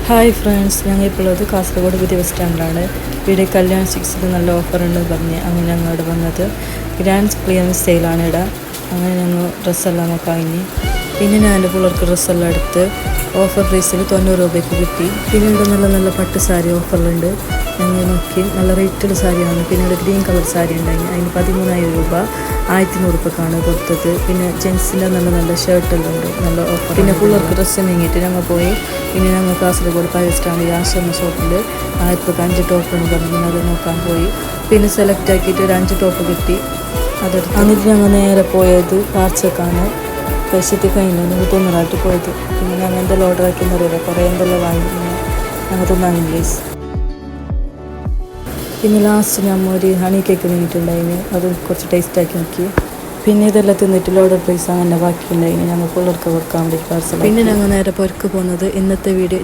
Hi friends, ഞങ്ങൾ ഇപ്പോൾ ഉള്ളത് കാസർഗോഡ് പുതിയ ബസ് സ്റ്റാൻഡിലാണ്. ഇവിടെ കല്യാൺ സിക്സിൽ നല്ല ഓഫറുണ്ട് പറഞ്ഞ് അങ്ങനെ ഞങ്ങൾ ഇവിടെ വന്നത്. ഗ്രാൻഡ് ക്ലിയറൻസ് സെയിലാണ് ഇവിടെ. അങ്ങനെ ഞങ്ങൾ ഡ്രസ്സെല്ലാം കഴിഞ്ഞ് പിന്നെ ഞാൻ എൻ്റെ പിള്ളേർക്ക് ഡ്രസ്സെല്ലാം എടുത്ത് ഓഫർ പ്രൈസിൽ 90 രൂപയ്ക്ക് കിട്ടി. പിന്നെ ഇവിടെ നല്ല നല്ല പട്ട് സാരി ഓഫറിലുണ്ട്. ഞങ്ങൾ നോക്കി നല്ല റേറ്റുള്ള സാരിയാണ്. പിന്നെ ഇവിടെ ഗ്രീൻ കളർ സാരി ഉണ്ടായിരുന്നു, അതിന് 13,000 രൂപ 1100 രൂപക്കാണ് കൊടുത്തത്. പിന്നെ ജെൻസിൻ്റെ നല്ല നല്ല ഷർട്ടെല്ലാം ഉണ്ട്, നല്ല ഓഫർ. പിന്നെ പിള്ളേർക്ക് ഡ്രസ്സ് നീങ്ങിയിട്ട് ഞങ്ങൾ പോയി. പിന്നെ ഞങ്ങൾ കാസർഗോഡ് പഴയ സ്റ്റാൻഡിൽ ആശ്രമ ഷോപ്പിൽ ഇപ്പോൾ 5 ടോപ്പാണ് പറഞ്ഞു, അത് നോക്കാൻ പോയി. പിന്നെ സെലക്ട് ആക്കിയിട്ട് ഒരു 5 ടോപ്പ് കിട്ടി, അതെടുത്ത്. എന്നിട്ട് ഞങ്ങൾ നേരെ പോയത് കാർച്ചക്കാണ്. പൈസത്തി കഴിഞ്ഞു നിങ്ങൾ തിന്നറായിട്ട് പോയത്. പിന്നെ ഞങ്ങൾ എന്തെല്ലാം ഓർഡർ ആക്കിയെന്ന് അറിയില്ല, കുറേ എന്തെല്ലാം വാങ്ങി. ഞങ്ങൾ തിന്നാൻ പ്ലീസ്. പിന്നെ ലാസ്റ്റ് നമ്മൾ ഒരു ഹണി കേക്ക് തിന്നിട്ടുണ്ടായിന്, അത് കുറച്ച് ടേസ്റ്റ് ആക്കി നോക്കി. പിന്നെ ഇതെല്ലാം തിന്നിട്ട് ഓർഡർ പ്രൈസ് അങ്ങനെ ബാക്കിയുണ്ടായിന്, ഞങ്ങൾ പിള്ളേർക്ക് കൊടുക്കാൻ വേണ്ടി പാർസൽ. പിന്നെ ഞങ്ങൾ നേരെ പുറക്ക് പോകുന്നത്. ഇന്നത്തെ വീഡിയോ